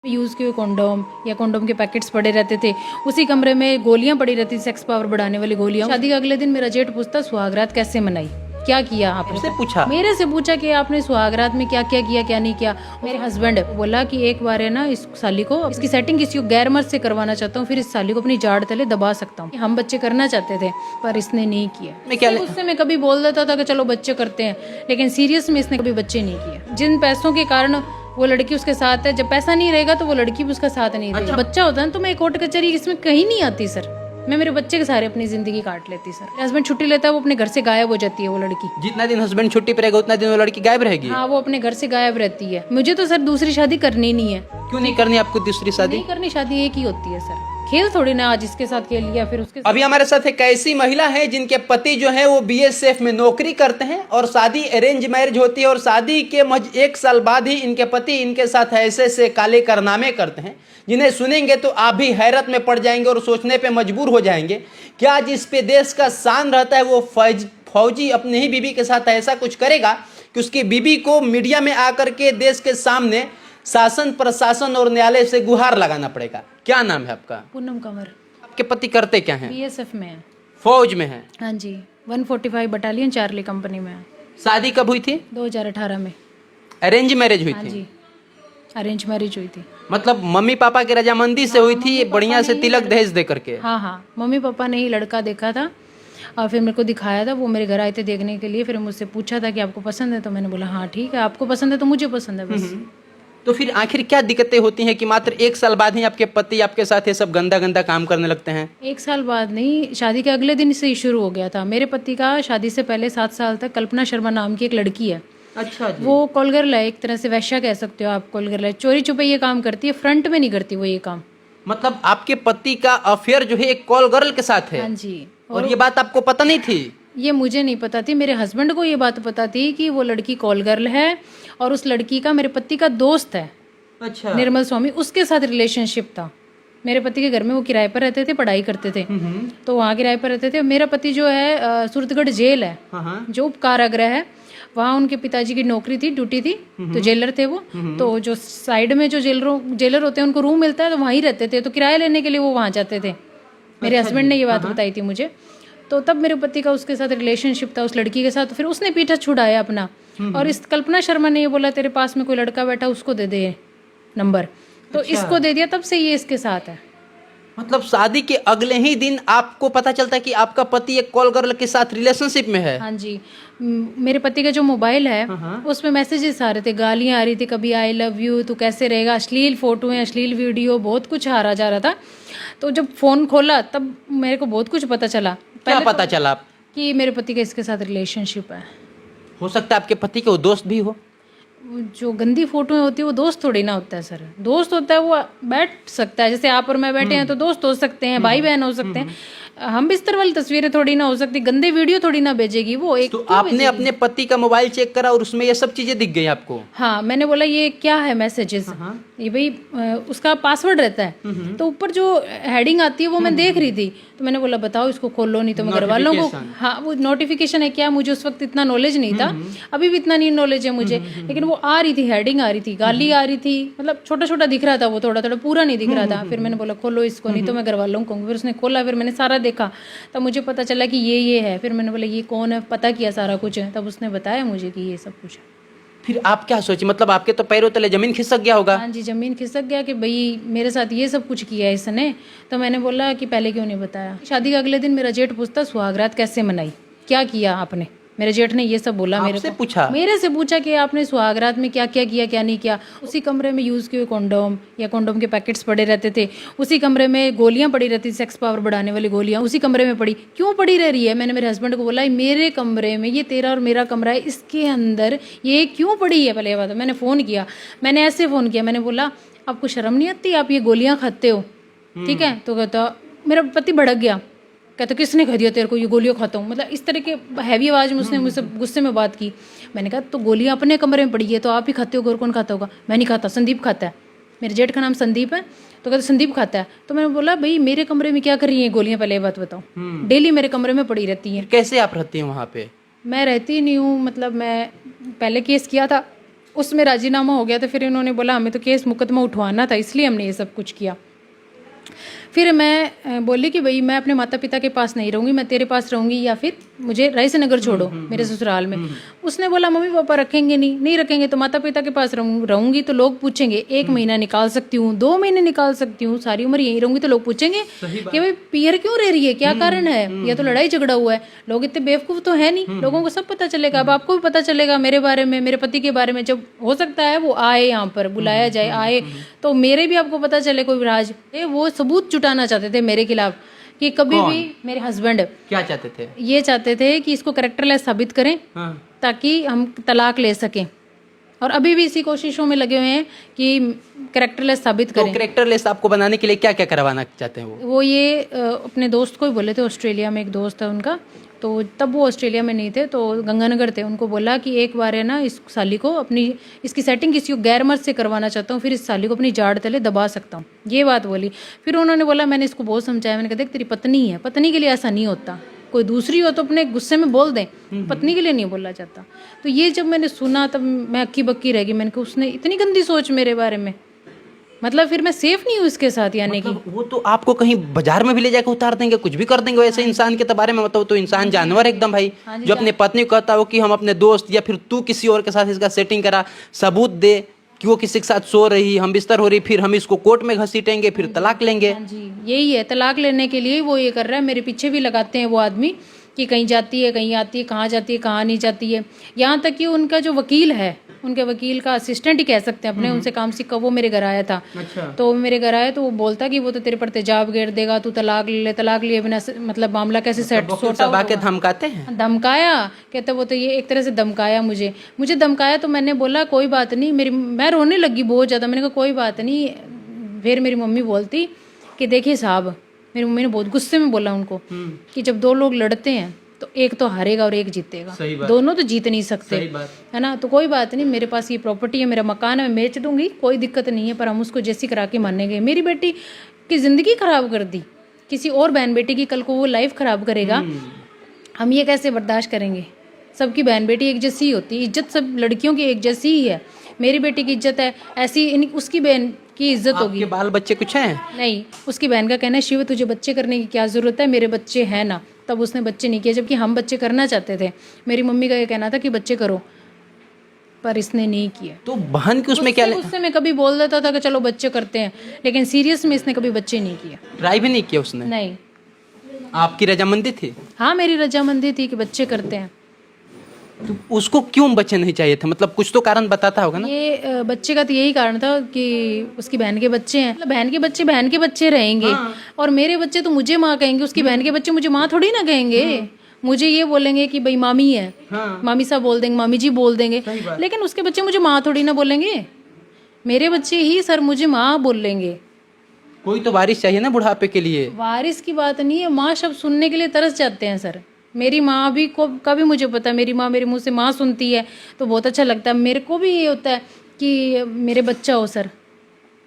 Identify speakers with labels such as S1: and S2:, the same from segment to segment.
S1: Use किए condom या condom के पैकेट्स पड़े रहते थे। उसी कमरे में गोलियां पड़ी रहती थी, सेक्स पावर बढ़ाने वाली गोलियां। शादी के अगले दिन मेरा जेठ पूछता सुहागरात कैसे मनाई, क्या किया आपने? मेरे से पूछा कि आपने सुहागरात में क्या क्या किया क्या नहीं किया। मेरे हस्बैंड बोला कि एक बार है ना इस साली को, इसकी सेटिंग किसी को गैर मर्द से करवाना चाहता हूँ, फिर इस साली को अपनी जाड़ तले दबा सकता हूँ। हम बच्चे करना चाहते थे पर इसने नहीं किया। उससे मैं कभी बोल देता था कि चलो बच्चे करते हैं, लेकिन सीरियस में इसने कभी बच्चे नहीं किए। जिन पैसों के कारण वो लड़की उसके साथ है, जब पैसा नहीं रहेगा तो वो लड़की भी उसका साथ नहीं देगी। बच्चा होता है तो मैं कोर्ट कचहरी इसमें कहीं नहीं आती सर। मैं मेरे बच्चे के सारे अपनी जिंदगी काट लेती सर। हस्बैंड छुट्टी लेता है, वो अपने घर से गायब हो जाती है वो लड़की।
S2: जितना दिन हस्बैंड छुट्टी पे रहेगा उतना दिन वो लड़की गायब रहेगी?
S1: हाँ, वो अपने घर से गायब रहती है। मुझे तो सर दूसरी शादी करनी नहीं है।
S2: क्यों नहीं करनी आपको दूसरी शादी?
S1: नहीं करनी, शादी एक ही होती है सर। खेल थोड़ी ना आज इसके साथ खेल लिया फिर उसके साथ।
S2: अभी हमारे साथ एक ऐसी महिला है जिनके पति जो है वो बीएसएफ में नौकरी करते हैं और शादी अरेंज मैरिज होती है और शादी के महज 1 साल बाद ही इनके पति इनके साथ ऐसे ऐसे काले कारनामे करते हैं जिन्हें सुनेंगे तो आप भी हैरत में पड़ जाएंगे और सोचने पे मजबूर हो जाएंगे। क्या जिस पे देश का शान रहता है वो फौजी अपने ही बीबी के साथ ऐसा कुछ करेगा कि उसकी बीबी को मीडिया में आकर के देश के सामने शासन प्रशासन और न्यायालय से गुहार लगाना पड़ेगा? क्या नाम है आपका?
S1: पूनम कंवर।
S2: आपके पति करते क्या हैं?
S1: बीएसएफ में है।
S2: फौज में है?
S1: हाँ जी, 145 बटालियन चार्ली कंपनी में है।
S2: शादी कब हुई थी?
S1: 2018 में।
S2: अरेंज मैरिज हुई
S1: हाँ
S2: थी?
S1: जी, अरेंज मैरिज हुई थी।
S2: मतलब मम्मी पापा की रजामंदी से हुई थी, बढ़िया से तिलक दहेज दे करके?
S1: हाँ हाँ, मम्मी पापा ने ही लड़का देखा था और फिर मेरे को दिखाया था। वो मेरे घर आए थे देखने के लिए, फिर मुझसे पूछा था कि आपको पसंद है, तो मैंने बोला हाँ ठीक है, आपको पसंद है तो मुझे पसंद है बस।
S2: तो फिर आखिर क्या दिक्कतें होती हैं कि मात्र 1 साल बाद ही आपके पति आपके साथ ये सब गंदा गंदा काम करने लगते हैं?
S1: 1 साल बाद नहीं, शादी के अगले दिन से ही शुरू हो गया था। मेरे पति का शादी से पहले 7 साल तक कल्पना शर्मा नाम की एक लड़की है।
S2: अच्छा जी।
S1: वो कॉल गर्ल है, एक तरह से वैश्या कह सकते हो आप। कॉल गर्ल है, चोरी छुपे ये काम करती है, फ्रंट में नहीं करती वो ये काम।
S2: मतलब आपके पति का अफेयर जो है एक कॉल गर्ल के साथ है?
S1: हाँ जी।
S2: और ये बात आपको पता नहीं थी?
S1: ये मुझे नहीं पता थी, मेरे हस्बैंड को ये बात पता थी कि वो लड़की कॉल गर्ल है और उस लड़की का मेरे पति का दोस्त है।
S2: अच्छा।
S1: निर्मल स्वामी, उसके साथ रिलेशनशिप था। मेरे पति के घर में वो किराए पर रहते थे, पढ़ाई करते थे, तो वहाँ किराए पर रहते थे। मेरा पति जो है सूरतगढ़ जेल है, जो उप कारागृह है, वहाँ उनके पिताजी की नौकरी थी, ड्यूटी थी, तो जेलर थे वो। तो जो साइड में जो जेलर होते हैं उनको रूम मिलता है, तो वहीं रहते थे, तो किराया लेने के लिए वो वहाँ जाते थे। मेरे हस्बैंड ने ये बात बताई थी मुझे। तो तब मेरे पति का उसके साथ रिलेशनशिप था, उस लड़की के साथ। तो फिर उसने पीछा छुड़ाया अपना, और इस कल्पना शर्मा ने ये बोला तेरे पास में कोई लड़का बैठा, उसको दे दे नंबर, तो इसको दे दिया, तब से ये इसके साथ है।
S2: मतलब शादी के अगले ही दिन आपको पता चलता है कि आपका पति एक कॉल गर्ल के साथ रिलेशनशिप में है?
S1: हाँ जी। मेरे पति का जो मोबाइल है उसमें मैसेजेस आ रहे थे, गालियां आ रही थी, कभी आई लव यू, तू कैसे रहेगा, अश्लील फोटो है, अश्लील वीडियो, बहुत कुछ आ रहा जा रहा था। तो जब फोन खोला तब मेरे को बहुत कुछ पता चला।
S2: क्या पता चला?
S1: कि मेरे पति का इसके साथ रिलेशनशिप है।
S2: हो सकता है आपके पति के वो दोस्त भी हो?
S1: जो गंदी फोटो होती है वो दोस्त थोड़ी ना होता है सर। दोस्त होता है वो बैठ सकता है, जैसे आप और मैं बैठे हैं तो दोस्त हो सकते हैं, भाई बहन हो सकते हैं। हम बिस्तर वाली तस्वीरें थोड़ी ना हो सकती, गंदे वीडियो थोड़ी ना भेजेगी वो। एक
S2: तो आपने अपने पति का मोबाइल चेक करा और उसमें ये सब चीजें दिख गई आपको?
S1: हाँ, मैंने बोला ये क्या है मैसेजेस, ये भाई उसका पासवर्ड रहता है, तो ऊपर जो हेडिंग आती है वो मैं देख रही थी, तो मैंने बोला बताओ इसको खोलो, नहीं तो मैं घर वालों को। हाँ, वो नोटिफिकेशन है क्या, मुझे उस वक्त इतना नॉलेज नहीं था, अभी भी इतना नहीं नॉलेज है मुझे, लेकिन वो आ रही थी, हेडिंग आ रही थी, गाली आ रही थी, मतलब छोटा छोटा दिख रहा था वो, थोड़ा थोड़ा, पूरा नहीं दिख रहा था। फिर मैंने बोला खोलो इसको, नहीं तो मैं घर वालों को कहूँगी। फिर उसने खोला, फिर मैंने सारा देखा, तब मुझे पता चला कि ये है। फिर मैंने बोला ये कौन है, पता किया सारा कुछ है, तब उसने बताया मुझे कि ये सब कुछ है।
S2: फिर आप क्या सोची? मतलब आपके तो पैरों तले जमीन खिसक गया होगा?
S1: हाँ जी, जमीन खिसक गया कि भाई मेरे साथ ये सब कुछ किया है इसने। तो मैंने बोला कि पहले क्यों नहीं बताया। शादी के अगले दिन मेरा जेठ पूछता सुहागरात कैसे मनाई, क्या किया आपने? मेरे जेठ ने ये सब बोला मेरे से पूछा कि आपने सुहागरात में क्या क्या किया क्या नहीं किया। उसी कमरे में यूज़ किए कॉन्डोम या कॉन्डोम के पैकेट्स पड़े रहते थे, उसी कमरे में गोलियां पड़ी रहती थी, सेक्स पावर बढ़ाने वाली गोलियां उसी कमरे में पड़ी, क्यों पड़ी रह रही है? मैंने मेरे हस्बैंड को बोला मेरे कमरे में, ये तेरा और मेरा कमरा है, इसके अंदर ये क्यों पड़ी है? पहले ये बात। मैंने फ़ोन किया, मैंने ऐसे फ़ोन किया, मैंने बोला आपको शर्म नहीं आती, आप ये गोलियाँ खाते हो, ठीक है? तो कहता, मेरा पति भड़क गया, कहते किसने कह दिया तेरे को ये गोलियां खाता हूँ, मतलब इस तरह के हैवी आवाज़ में उसने मुझसे गुस्से में बात की। मैंने कहा तो गोलियां अपने कमरे में पड़ी है तो आप ही खाते हो, और कौन खाता होगा? मैं नहीं खाता, संदीप खाता है, मेरे जेठ का नाम संदीप है। तो कहते संदीप खाता है। तो मैंने बोला भाई मेरे कमरे में क्या कर रही है गोलियां, पहले ये बात बताओ। डेली मेरे कमरे में पड़ी रहती हैं।
S2: कैसे आप रहती हैं वहाँ पे?
S1: मैं रहती नहीं हूँ, मतलब मैं पहले केस किया था उसमें राजीनामा हो गया। तो फिर इन्होंने बोला हमें तो केस मुकदमा उठवाना था, इसलिए हमने ये सब कुछ किया। फिर मैं बोली कि भाई मैं अपने माता पिता के पास नहीं रहूँगी, मैं तेरे पास रहूँगी या फिर मुझे रायसी नगर छोड़ो मेरे ससुराल में। उसने बोला मम्मी पापा रखेंगे नहीं रखेंगे तो माता पिता के पास रहूँगी तो लोग पूछेंगे 1 महीना निकाल सकती हूँ, 2 महीने निकाल सकती हूँ, सारी उम्र यहीं रहूँगी तो लोग पूछेंगे कि भाई पियर क्यों रह रही है, क्या कारण है, या तो लड़ाई झगड़ा हुआ है। लोग इतने बेवकूफ़ तो है नहीं, लोगों को सब पता चलेगा। अब आपको भी पता चलेगा मेरे बारे में, मेरे पति के बारे में। जब हो सकता है वो आए यहाँ पर, बुलाया जाए, आए तो मेरे भी आपको पता चले कोई राज। वो सबूत जुटाना चाहते थे मेरे खिलाफ कि कभी भी मेरे हस्बैंड
S2: क्या चाहते थे?
S1: ये चाहते थे कि इसको कैरेक्टरलेस साबित करें ताकि हम तलाक ले सकें, और अभी भी इसी कोशिशों में लगे हुए हैं कि कैरेक्टरलेस साबित करें।
S2: तो कैरेक्टरलेस आपको बनाने के लिए क्या क्या करवाना चाहते हैं वो?
S1: ये अपने दोस्त को ही बोले थे, ऑस्ट्रेलिया में एक दोस्त है उनका, तो तब वो ऑस्ट्रेलिया में नहीं थे तो गंगानगर थे। उनको बोला कि एक बार है ना इस साली को अपनी इसकी सेटिंग किसी गैर मर्द से करवाना चाहता हूँ, फिर इस साली को अपनी जाड़ तले दबा सकता हूँ, ये बात बोली। फिर उन्होंने बोला, मैंने इसको बहुत समझाया, मैंने कहा देख तेरी पत्नी है, पत्नी के लिए ऐसा नहीं होता, कोई दूसरी हो तो अपने गुस्से में बोल दें, पत्नी के लिए नहीं बोला जाता। तो ये जब मैंने सुना तब मैं अक्की बक्की रह गई। मैंने कहा उसने इतनी गंदी सोच मेरे बारे में, मतलब फिर मैं सेफ नहीं हूँ इसके साथ। यानी कि
S2: वो तो आपको कहीं बाजार में भी ले जाकर उतार देंगे, कुछ भी कर देंगे वैसे इंसान के बारे में। मतलब तो इंसान जानवर एकदम भाई, जो अपने पत्नी को कहता हो कि हम अपने दोस्त या फिर तू किसी और के साथ इसका सेटिंग करा, सबूत दे कि वो किसी के साथ सो रही, हम बिस्तर हो रही, फिर हम इसको कोर्ट में घसीटेंगे, फिर तलाक लेंगे।
S1: जी यही है, तलाक लेने के लिए वो ये कर रहा है। मेरे पीछे भी लगाते हैं वो आदमी कि कहीं जाती है, कहीं आती है, कहाँ जाती है, कहाँ नहीं जाती है। यहाँ तक कि उनका जो वकील है, उनके वकील का असिस्टेंट ही कह सकते हैं अपने, उनसे काम सीखा, वो मेरे घर आया था।
S2: अच्छा।
S1: तो मेरे घर आया तो वो बोलता कि वो तो तेरे पर तेजाब घेर देगा, तू तलाक ले, तलाक लिए बिना मतलब मामला कैसे सेट
S2: सोटा के धमकाते हैं।
S1: धमकाया, कहते वो तो ये एक तरह से धमकाया मुझे धमकाया। तो मैंने बोला कोई बात नहीं, मैं रोने लगी बहुत ज़्यादा। मैंने कहा कोई बात नहीं। फिर मेरी मम्मी बोलती कि देखिए साहब, मेरी मम्मी ने बहुत गुस्से में बोला उनको कि जब 2 लोग लड़ते हैं तो एक तो हारेगा और एक जीतेगा, दोनों तो जीत नहीं सकते, है ना। तो कोई बात नहीं, मेरे पास ये प्रॉपर्टी है, मेरा मकान है, मैं बेच दूंगी, कोई दिक्कत नहीं है, पर हम उसको जैसी करा के मानेंगे। मेरी बेटी की जिंदगी खराब कर दी किसी और बहन बेटी की, कल को वो लाइफ खराब करेगा, हम ये कैसे बर्दाश्त करेंगे। सबकी बहन बेटी एक जैसी होती है, इज्जत सब लड़कियों की एक जैसी ही है। मेरी बेटी की इज्जत है ऐसी, उसकी बहन की इज्जत होगी।
S2: आपके बाल बच्चे कुछ हैं?
S1: नहीं, उसकी बहन का कहना है शिव तुझे बच्चे करने की क्या जरूरत है, मेरे बच्चे हैं ना। तब उसने बच्चे नहीं किए, जबकि हम बच्चे करना चाहते थे। मेरी मम्मी का ये कहना था कि बच्चे करो, पर इसने नहीं किए।
S2: तो बहन की उसमें क्या?
S1: उससे मैं कभी बोल देता था कि चलो बच्चे करते हैं, लेकिन सीरियस में इसने कभी बच्चे नहीं किए।
S2: ट्राई भी नहीं किया उसने?
S1: नहीं।
S2: आपकी रजामंदी थी?
S1: हाँ, मेरी रजामंदी थी कि बच्चे करते हैं।
S2: तो उसको क्यों बच्चे नहीं चाहिए थे? मतलब कुछ तो कारण बताता होगा ना।
S1: ये बच्चे का तो यही कारण था कि उसकी बहन के बच्चे हैं, मतलब बहन के बच्चे रहेंगे। और मेरे बच्चे तो मुझे माँ कहेंगे, उसकी बहन के बच्चे मुझे माँ थोड़ी ना कहेंगे। मुझे ये बोलेंगे कि भाई मामी है, मामी साहब बोल देंगे, मामी जी बोल देंगे, लेकिन उसके बच्चे मुझे माँ थोड़ी ना बोलेंगे। मेरे बच्चे ही सर मुझे माँ बोलेंगे।
S2: कोई तो वारिस चाहिए ना बुढ़ापे के लिए।
S1: वारिस की बात नहीं है, माँ शब्द सुनने के लिए तरस जाते हैं सर। मेरी माँ भी का भी मुझे पता है, मेरी माँ मेरे मुंह से माँ सुनती है तो बहुत अच्छा लगता है। मेरे को भी ये होता है कि मेरे बच्चा हो सर।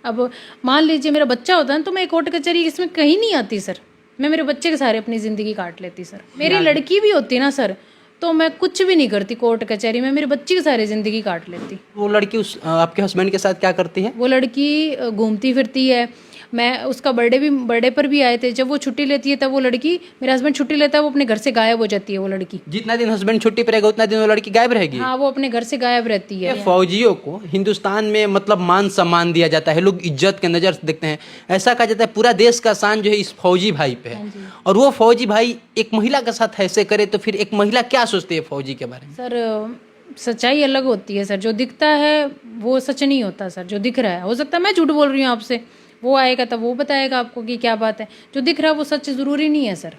S1: अब मान लीजिए मेरा बच्चा होता है तो मैं कोर्ट कचहरी इसमें कहीं नहीं आती सर, मैं मेरे बच्चे के सारे अपनी ज़िंदगी काट लेती सर। मेरी लड़की भी होती ना सर तो मैं कुछ भी नहीं करती कोर्ट कचहरी में, मेरे बच्चे की सारी ज़िंदगी काट लेती।
S2: वो लड़की आपके हस्बैंड के साथ क्या करती है?
S1: वो लड़की घूमती फिरती है। मैं उसका बर्थडे पर भी आए थे, जब वो छुट्टी लेती है तब वो लड़की, मेरा हस्बैंड छुट्टी लेता है, वो अपने घर से गायब हो जाती है। वो लड़की
S2: जितना दिन हस्बैंड छुट्टी पर रहेगा उतना दिन वो लड़की गायब रहेगी।
S1: हाँ, वो अपने घर से गायब रहती है।
S2: फौजियों को हिंदुस्तान में मतलब मान सम्मान दिया जाता है, लोग इज्जत के नज़र से देखते हैं। ऐसा कहा जाता है पूरा देश का शान जो है इस फौजी भाई पे है, और वो फौजी भाई एक महिला के साथ ऐसे करे तो फिर एक महिला क्या सोचती है फौजी के बारे में?
S1: सर सच्चाई अलग होती है सर, जो दिखता है वो सच नहीं होता सर। जो दिख रहा है, हो सकता है मैं झूठ बोल रही हूँ आपसे, वो आएगा तब वो बताएगा आपको कि क्या बात है। जो दिख रहा है वो सच ज़रूरी नहीं है सर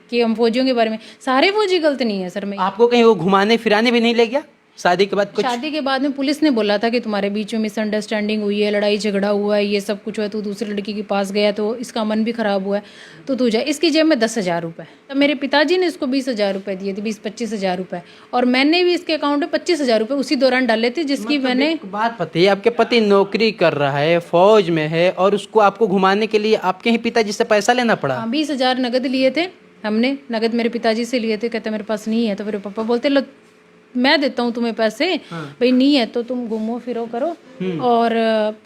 S1: कि हम फौजियों के बारे में, सारे फौजी गलत नहीं है सर। मैं
S2: आपको कहीं वो घुमाने फिराने भी नहीं ले गया शादी के बाद? कुछ
S1: शादी के बाद में पुलिस ने बोला था कि तुम्हारे बीच में मिसअंडरस्टैंडिंग हुई है, लड़ाई झगड़ा हुआ है, ये सब कुछ हुआ है, तू दूसरी लड़की के पास गया तो इसका मन भी खराब हुआ है, तो तू जा। इसकी जेब में 10,000 रुपये, तब मेरे पिताजी ने इसको 20,000 रुपये दिए थे, 20-25,000 रुपये, और मैंने भी इसके अकाउंट में 25,000 रुपये उसी दौरान डाले थे, जिसकी मैंने
S2: बात पता है। आपके पति नौकरी कर रहा है, फौज में है, और उसको आपको घुमाने के लिए आपके ही पिताजी से पैसा लेना पड़ा?
S1: 20,000 नगद लिए थे हमने, नगद मेरे पिताजी से लिए थे। कहते मेरे पास नहीं है, तो फिर पापा बोलते लो मैं देता हूँ तुम्हें पैसे, भाई नहीं है तो तुम घूमो फिरो करो। और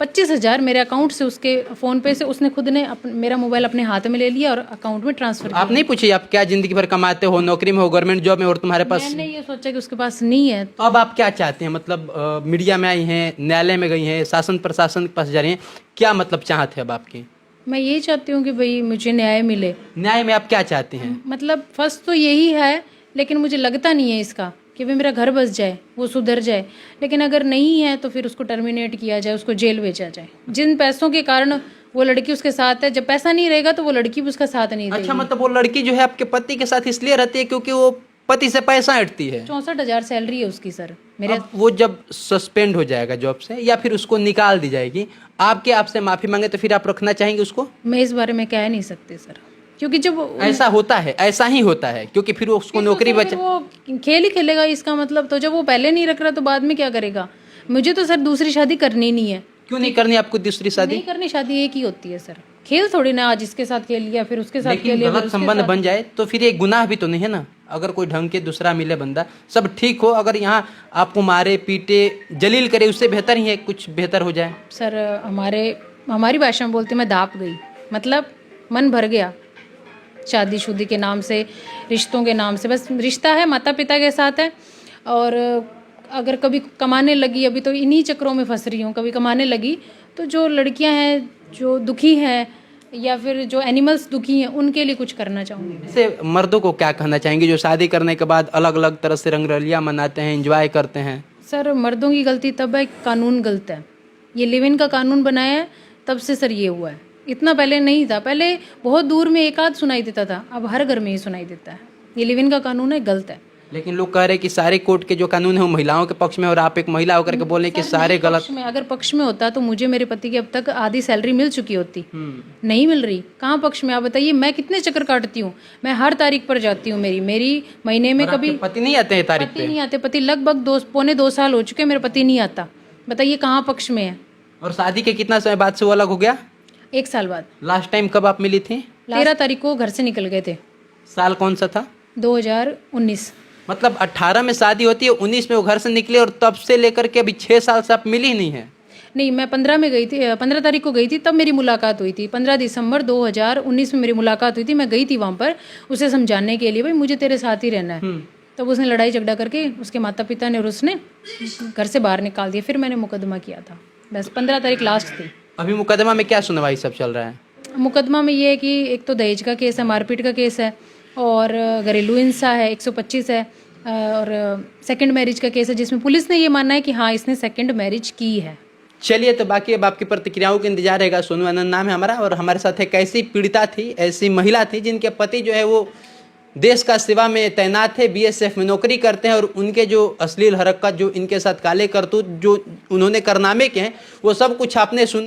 S1: 25,000 मेरे अकाउंट से, उसके फोन पे से उसने खुद ने मेरा मोबाइल अपने हाथ में ले लिया और अकाउंट में ट्रांसफर किया।
S2: आप नहीं पूछिए आप क्या जिंदगी भर कमाते हो, नौकरी में हो, गवर्नमेंट जॉब में, और तुम्हारे पास?
S1: मैंने ये सोचा कि उसके पास नहीं है।
S2: तो अब आप क्या चाहते हैं? मतलब मीडिया में आई हैं, न्यायालय में गई हैं, शासन प्रशासन के पास जा रही हैं, क्या मतलब चाहते हैं अब आपकी?
S1: मैं यही चाहती हूँ कि भाई मुझे न्याय मिले।
S2: न्याय में आप क्या चाहते हैं?
S1: मतलब फर्स्ट तो यही है, लेकिन मुझे लगता नहीं है इसका कि भाई मेरा घर बस जाए, वो सुधर जाए। लेकिन अगर नहीं है तो फिर उसको टर्मिनेट किया जाए, उसको जेल भेजा जाए। जिन पैसों के कारण वो लड़की उसके साथ है, जब पैसा नहीं रहेगा तो वो लड़की भी उसका साथ नहीं देगी।
S2: अच्छा, मतलब वो लड़की जो है आपके पति के साथ इसलिए रहती है क्योंकि वो पति से पैसा हटती है?
S1: 64,000 सैलरी है उसकी सर मेरे।
S2: अब वो जब सस्पेंड हो जाएगा जॉब से या फिर उसको निकाल दी जाएगी, आपसे माफी मांगे तो फिर आप रखना चाहेंगे उसको?
S1: मैं इस बारे में कह नहीं सकती सर, क्योंकि जब
S2: ऐसा होता है, ऐसा ही होता है, क्योंकि फिर वो उसको नौकरी बचा।
S1: वो खेल ही खेलेगा इसका मतलब। तो जब वो पहले नहीं रख रहा तो बाद में क्या करेगा? मुझे तो सर दूसरी शादी करनी नहीं है।
S2: क्यों नहीं करनी आपको दूसरी शादी?
S1: नहीं करनी, शादी एक ही होती है सर। खेल थोड़ी ना, आज इसके साथ खेल लिया फिर उसके साथ खेल लिया।
S2: गलत संबंध बन जाए तो फिर ये गुनाह भी तो नहीं है ना? अगर कोई ढंग के दूसरा मिले बंदा, सब ठीक हो, अगर यहाँ आपको मारे पीटे जलील करे, उससे बेहतर ही है कुछ बेहतर हो जाए।
S1: सर हमारी भाषा में बोलते मैं दाप गई, मतलब मन भर गया शादीशुदी के नाम से, रिश्तों के नाम से। बस रिश्ता है, माता पिता के साथ है। और अगर कभी कमाने लगी, अभी तो इन्हीं चक्रों में फंस रही हूँ, कभी कमाने लगी तो जो लड़कियां हैं जो दुखी हैं या फिर जो एनिमल्स दुखी हैं उनके लिए कुछ करना चाहूँगी।
S2: जैसे मर्दों को क्या कहना चाहेंगे जो शादी करने के बाद अलग अलग तरह से रंगरलियाँ मनाते हैं, एंजॉय करते हैं?
S1: सर मर्दों की गलती तब है, कानून गलत है। ये लिव इन का कानून बनाया है तब से सर ये हुआ है, इतना पहले नहीं था। पहले बहुत दूर में एक आध सुनाई देता था, अब हर घर में ही सुनाई देता है। ये लिव इन का कानून है, गलत है।
S2: लेकिन लोग कह रहे हैं कि सारे कोर्ट के जो कानून है वो महिलाओं के पक्ष में, और आप एक महिला होकर के बोले कि सारे गलत।
S1: पक्ष में, अगर पक्ष में होता तो मुझे मेरे पति की अब तक आधी सैलरी मिल चुकी होती। नहीं मिल रही, कहाँ पक्ष में? आप बताइए, मैं कितने चक्कर काटती हूँ, मैं हर तारीख पर जाती हूँ। मेरी महीने में कभी
S2: पति नहीं आते हैं तारीख पे?
S1: पति नहीं आते। पति लगभग 2 साल हो चुके, मेरे पति नहीं आता। बताइए कहाँ पक्ष में है?
S2: और शादी के कितना समय बाद से वो अलग हो गया?
S1: 1 साल बाद।
S2: लास्ट टाइम कब आप मिली थी?
S1: 13 तारीख को घर से निकल गए थे।
S2: साल कौन सा था?
S1: 2019।
S2: मतलब 18 में शादी होती है, 19 में वो घर से निकले, और तब से लेकर के अभी 6 साल से आप मिली ही नहीं है?
S1: नहीं, मैं 15 में गई थी, 15 तारीख को गई थी, तब मेरी मुलाकात हुई थी। 15 दिसंबर 2019 में मेरी मुलाकात हुई थी। मैं गई थी वहाँ पर उसे समझाने के लिए, भाई मुझे तेरे साथ ही रहना है। तब उसने लड़ाई झगड़ा करके उसके माता पिता ने और उसने घर से बाहर निकाल दिया। फिर मैंने मुकदमा किया था, बस 15 तारीख लास्ट थी।
S2: अभी मुकदमा में क्या सुनवाई सब चल रहा है?
S1: मुकदमा में ये है कि एक तो दहेज का केस है, मारपीट का केस है, और घरेलू हिंसा है 125 है, और सेकंड मैरिज का केस है जिसमें पुलिस ने ये मानना है कि हाँ इसने सेकंड मैरिज की है।
S2: चलिए, तो बाकी अब आपकी प्रतिक्रियाओं का इंतजार रहेगा। सोनू आनंद नाम है हमारा, और हमारे साथ एक ऐसी पीड़िता थी, ऐसी महिला थी जिनके पति जो है वो देश का सेवा में तैनात है, बीएसएफ में नौकरी करते हैं, और उनके जो अश्लील हरकत, जो इनके साथ काले करतूत जो उन्होंने कारनामे किए हैं, वो सब कुछ आपने सुन